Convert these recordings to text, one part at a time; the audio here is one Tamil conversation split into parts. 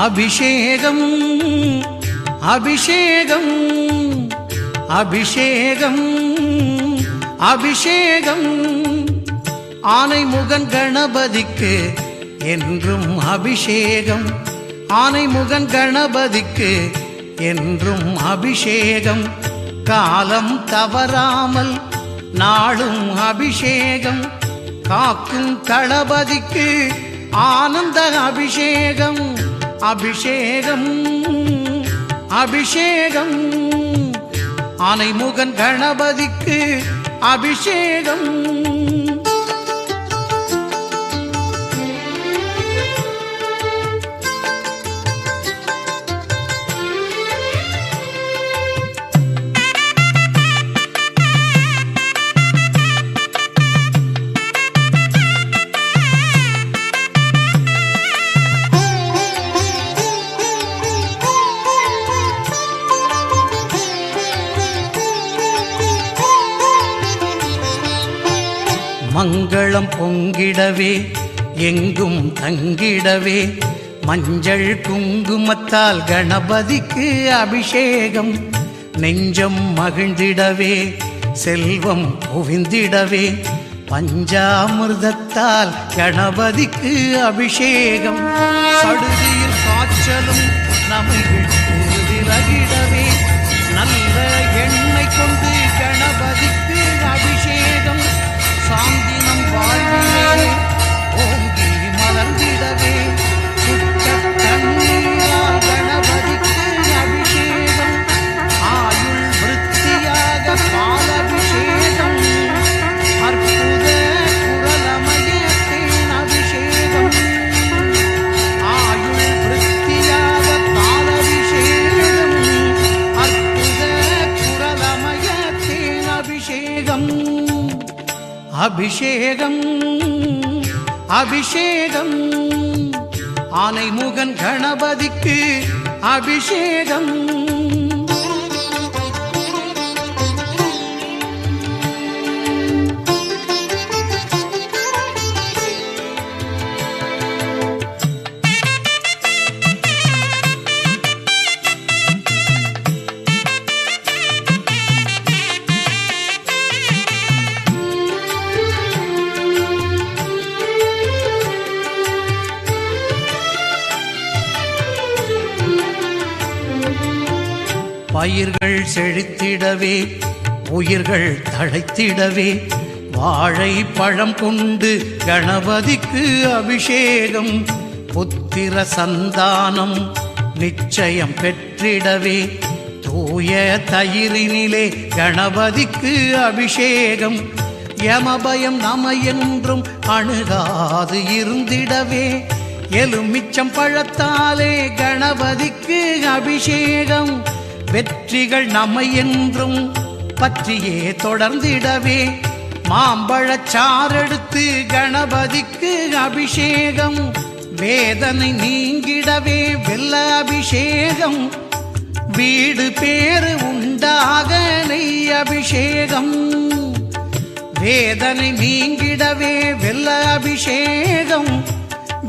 அபிஷேகம் அபிஷேகம் அபிஷேகம் அபிஷேகம் ஆனைமுகன் கணபதிக்கு என்றும் அபிஷேகம் ஆனைமுகன் கணபதிக்கு என்றும் அபிஷேகம் காலம் தவறாமல் நாளும் அபிஷேகம் காக்கும் களபதிக்கு ஆனந்த அபிஷேகம் அபிஷேகம் அபிஷேகம் ஆனைமுகன் கணபதிக்கு அபிஷேகம் மங்களம் பொங்கிடவே எங்கும் தங்கிடவே மஞ்சள் குங்குமத்தால் கணபதிக்கு அபிஷேகம் நெஞ்சம் மகிழ்ந்திடவே செல்வம் குவிந்திடவே பஞ்சாமிர்தத்தால் கணபதிக்கு அபிஷேகம் சடுதியில் காய்ச்சலும் நமைவிட்டு விலகிடவே நல்ல எண்ணெய் கொண்டு கணபதிக்கு அபிஷேகம் சாந்தினம் வாழ்விலே ஓங்கி மலர்ந்திடவே சுத்த தண்ணீரால் கணபதிக்கு அபிஷேகம் ஆயுள் விருத்தியாக பாலபிஷேகம் அற்புத குரலமயத்தின் அபிஷேகம் ஆயுள் விருத்தியாக பாலபிஷேகம் அற்புத குரலமயத்தின் அபிஷேகம் அபிஷேகம் அபிஷேகம் ஆனைமுகன் கணபதிக்கு அபிஷேகம் பயிர்கள் செழித்திடவே உயிர்கள் தழைத்திடவே வாழை பழம் கொண்டு கணபதிக்கு அபிஷேகம் புத்திர சந்தானம் நிச்சயம் பெற்றிடவே தூய தயிரினிலே கணபதிக்கு அபிஷேகம் யமபயம் நம என்றும் அணுகாது இருந்திடவே எலுமிச்சம் பழத்தாலே கணபதிக்கு அபிஷேகம் வெற்றிகள் நம்மை என்றும் பற்றியே தொடர்ந்திடவே மாம்பழச்சாரெடுத்து கணபதிக்கு அபிஷேகம் வேதனை நீங்கிடவே வெல்ல அபிஷேகம் வீடு பேறு உண்டாக நெய் அபிஷேகம் வேதனை நீங்கிடவே வெல்ல அபிஷேகம்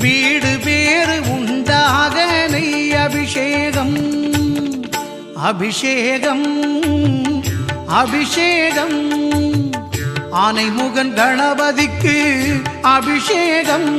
வீடு பேறு உண்டாக நெய் அபிஷேகம் அபிஷேகம் அபிஷேகம் ஆனைமுகன் கணபதிக்கு அபிஷேகம்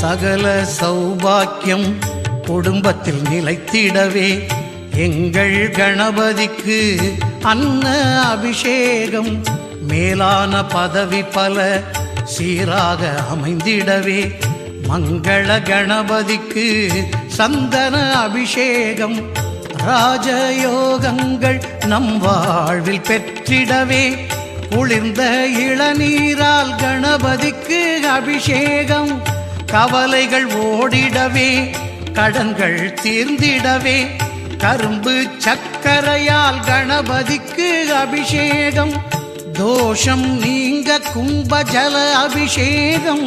சகல சௌபாக்கியம் குடும்பத்தில் நிலைத்திடவே எங்கள் கணபதிக்கு அன்ன அபிஷேகம் மேலான பதவி பல சீராக அமைந்திடவே மங்கள கணபதிக்கு சந்தன அபிஷேகம் ராஜயோகங்கள் நம் வாழ்வில் பெற்றிடவே குளிர்ந்த இளநீரால் கணபதிக்கு அபிஷேகம் கவலைகள் ஓடிடவே கடன்கள் தீர்ந்திடவே கரும்பு சக்கரையால் கணபதிக்கு அபிஷேகம், தோஷம் நீங்க கும்பஜல அபிஷேகம்,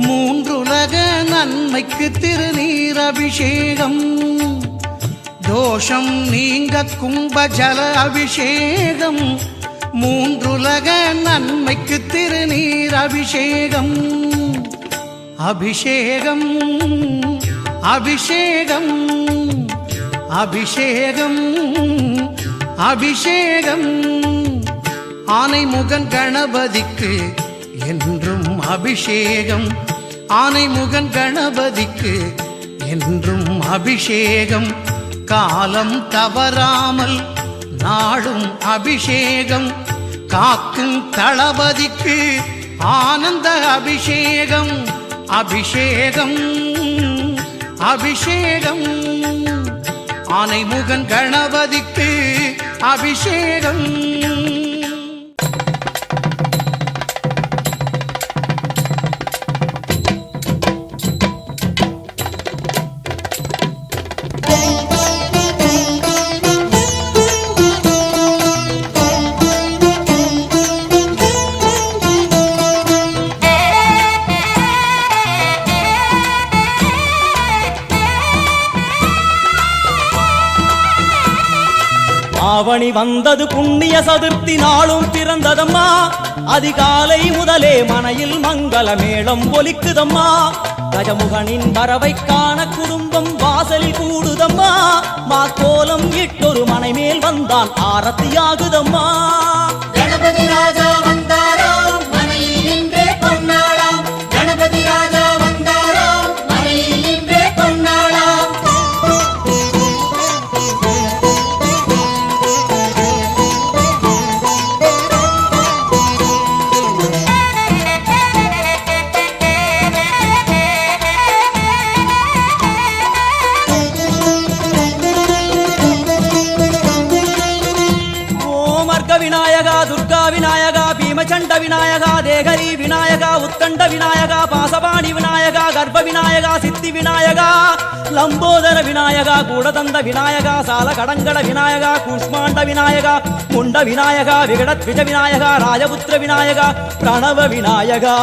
மூன்றுலக நன்மைக்கு திருநீர் அபிஷேகம், தோஷம் நீங்க கும்பஜல அபிஷேகம், மூன்றுலக நன்மைக்கு திருநீர் அபிஷேகம், அபிஷேகம் அபிஷேகம் அபிஷேகம் அபிஷேகம், ஆனைமுகன் கணபதிக்கு என்றும் அபிஷேகம், ஆனைமுகன் கணபதிக்கு என்றும் அபிஷேகம், காலம் தவறாமல் நாடும் அபிஷேகம், காக்கும் தளபதிக்கு ஆனந்த அபிஷேகம், அபிஷேகம் அபிஷேகம், ஆனைமுகன் கணபதிக்கு அபிஷேகம். ஆவணி வந்தது புண்ணிய சதுர்த்தி நாளும் பிறந்ததம்மா, அதிகாலை முதலே மனையில் மங்கள மேளம் ஒலிக்குதம்மா, கஜமுகனின் வரவை காண குடும்பம் வாசலில் கூடுதம்மா, மாக்கோலம் இட்டொரு மனை மேல் வந்தான் ஆரத்தியாகுதம்மா. கணபதி ராஜா வந்தாராம் மனையில் நின்றே பொன்னாளாம், கணபதி ராஜா வந்தாராம் மனையில் நின்றே பொன்னாளாம். விநாயகா, துர்கா விநாயகா, பீமச்சண்ட விநாயகா, தேகரி விநாயகா, உத்கண்ட விநாயகா, பாசபாணி விநாயகா, கர்ப்ப விநாயகா, சித்தி விநாயகா, லம்போதர விநாயகா, கூடதந்த விநாயகா, சால கடங்கட விநாயகா, கூஷ்மாண்ட விநாயகா, முண்ட விநாயகா, விகடத்விஜ விநாயகா, ராஜபுத்திர விநாயகா, பிரணவ விநாயகா.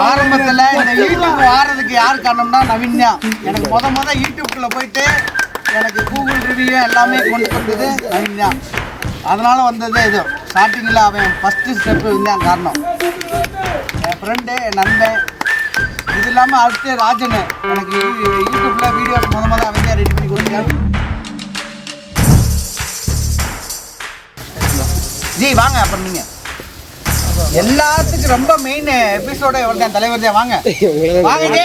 ஆரம்பத்தில் இந்த யூடியூப் ஆறதுக்கு யார் காரணம்னா நவீன்யா. எனக்கு முத யூடியூப்குள்ளே போயிட்டு எனக்கு கூகுள் ரிவ்யூ எல்லாமே கொண்டு வந்தது நவீன்யா. அதனால் வந்தது இது ஸ்டார்டிங்கில் அவன் ஃபஸ்ட்டு ஸ்டெப்பு இருந்தான் காரணம். என் ஃப்ரெண்டு, என் நண்பன். இது இல்லாமல் அடுத்து ராஜன் எனக்கு யூடியூப்பில் வீடியோஸ் முத அவன் தான் ரெடி பண்ணி கொடுத்தாங்க. ஜி வாங்க. அப்புறம் நீங்கள் எல்லாத்துக்கும் ரொம்ப மெயின் எபிசோட இவர்தான் தலைவர் தான். வாங்க வாங்க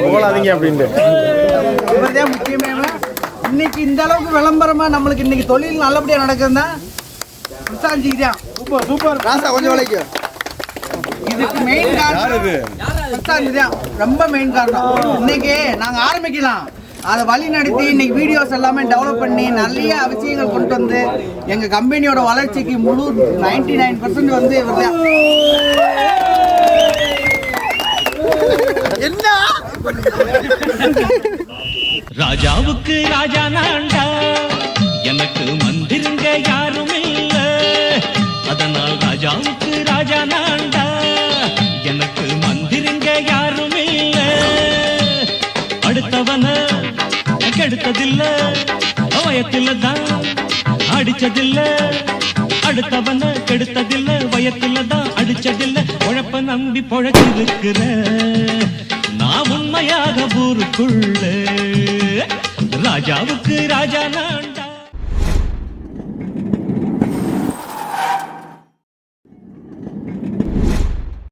போகாதீங்க அப்படின்ட்டு இவர்தான் முக்கியமே. இன்னைக்கு இந்த அளவுக்கு விளம்பரமா நம்மளுக்கு இன்னைக்கு தொழில் நல்லபடியா நடக்குதுன்னா பிரசாந்த்ஜி தான். சூப்பர் சூப்பர் ராசா கொஞ்சம் வளைக்கும். இதுக்கு மெயின் காரணம் பிரசாந்த்ஜி தான். ரொம்ப மெயின் காரணம். இன்னைக்கு நாங்க ஆரம்பிக்கலாம், அதை வழி நடத்தி இன்னைக்கு வீடியோஸ் எல்லாமே டெவலப் பண்ணி நிறைய விஷயங்கள் கொண்டு வந்து எங்க கம்பெனியோட வளர்ச்சிக்கு முழு 99% வந்து இவர் தான். என்ன ராஜாவுக்கு ராஜா நான்டா, எனக்கு மந்திருங்க யாரும் இல்ல, அதனால் ராஜாவுக்கு ராஜா நான்டா, எனக்கு மந்திருங்க யாரும் இல்ல, அடுத்தவன கெடுத்ததில்ல, வயத்தில தான் அடிச்சதில்ல, அடுத்தவன கெடுத்ததில்ல, வயத்தில தான் அடிச்சதில்ல, உழைப்ப நம்பி பொழைச்சிருக்கிற நான் உண்மையாக ஊருக்குள்ள ராஜாவுக்கு ராஜா நான்டா.